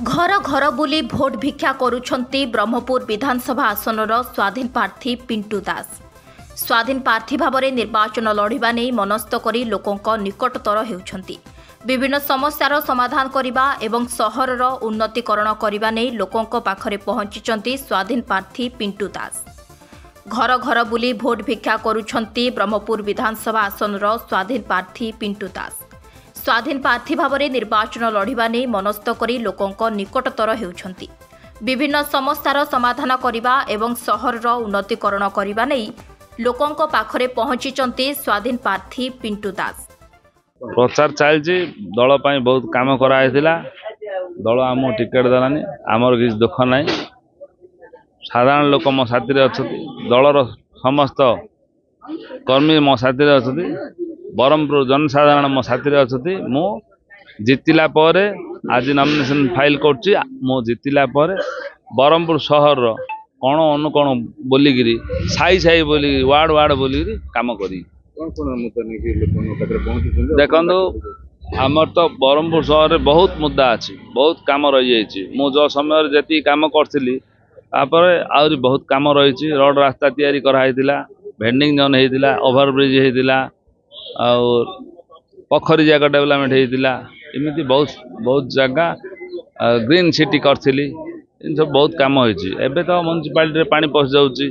घर घर बुली भोट भिक्षा करुछंती ब्रह्मपुर विधानसभा आसनर स्वाधीन प्रार्थी पिंटू दास। स्वाधीन प्रार्थी भाव में निर्वाचन लड़िबा नै मनस्थ करी लोकंक निकटतर हेउछंती। विभिन्न समस्यार समाधान करिबा एवं सहरर उन्नतीकरण करिबा नै लोकंक पाखरे पहुंचिचंती स्वाधीन प्रार्थी पिंटू दास। घर घर बुली भोट भिक्षा करुछंती ब्रह्मपुर विधानसभा आसनर स्वाधीन प्रार्थी पिंटू दास। स्वाधीन प्रार्थी भाव में निर्वाचन लड़िबा नै मनस्थ करी लोकंक निकटतर हेउछंती। विभिन्न समस्यार समाधान करिबा एवं सहरर उन्नतीकरण करिबा नै लोकंक पाखरे पहुंचिचंती स्वाधीन प्रार्थी पिंटू दास। प्रचार चलती दल बहुत काम कराइला। दल आम टिकेट देलानी आमर किसी दुख ना। साधारण लोक मो साथी अच्छा दलर समस्त कर्मी मो साथी अच्छा। ब्रह्मपुर जनसाधारण मो साथी अच्छा। मु जितिला आज नॉमिनेशन फाइल कर जितिला ब्रह्मपुर सहर कौन अनुकण बोलिकी साई साई बोली वार्ड वार्ड बोलिकी काम करी देखो आमर तो ब्रह्मपुर सहर में बहुत मुद्दा अच्छी बहुत काम रही जाइए। मु जो समय जी कम करी आहरी बहुत काम रही। रोड रास्ता तैयारी कराइला, भेंडिंग जोन होता, ओभरब्रिज होता, और पोखरी जगह डेवलपमेंट होता, एमती बहुत बहुत जगह ग्रीन सिटी करी सब बहुत काम होती। एबे तो म्युनिसिपालिटी पानी पशि जाऊँगी,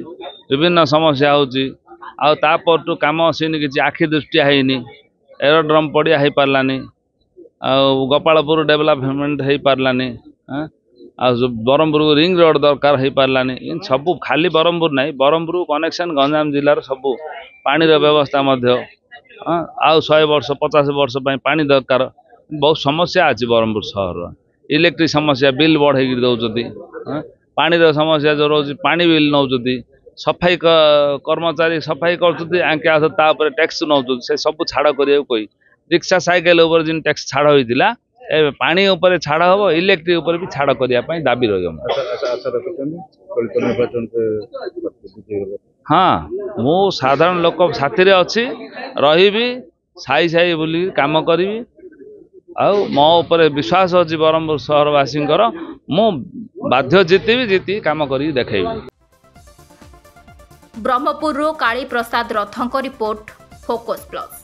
विभिन्न समस्या होटू काम सीन किसी आखि दृष्टिया है। एरोड्रम पड़िया हो पारानी, गोपालपुर डेवलपमेंट हो पारानी, ब्रह्मपुर को रिंग रोड दरकार हो पारानी। इन सब खाली ब्रह्मपुर ना, ब्रह्मपुर कनेक्शन गंजाम जिलार सब पानी व्यवस्था आउ 100 वर्ष 50 वर्ष पानी दरकार। बहुत समस्या अच्छी ब्रह्मपुर सहर। इलेक्ट्रिक समस्या बिल बढ़े दौरान, पानी समस्या जो रोज पानी बिल नौ, सफाई कर्मचारी सफाई कर टैक्स नौ, से सब छाड़ कर कोई रिक्शा साइकेल उपर जिन टैक्स छाड़ होता ए पानी उपर छाड़ हम, इलेक्ट्रिक उपर भी छाड़ करने दाबी रही। हाँ मु साधारण लोक साथी अच्छी रही साई साई बुली काम करी। मो उपर विश्वास अच्छी ब्रह्मपुर सहरवासी मु बाध्य जीति काम करी देखैबी। ब्रह्मपुर काली प्रसाद रथों रिपोर्ट, फोकस प्लस।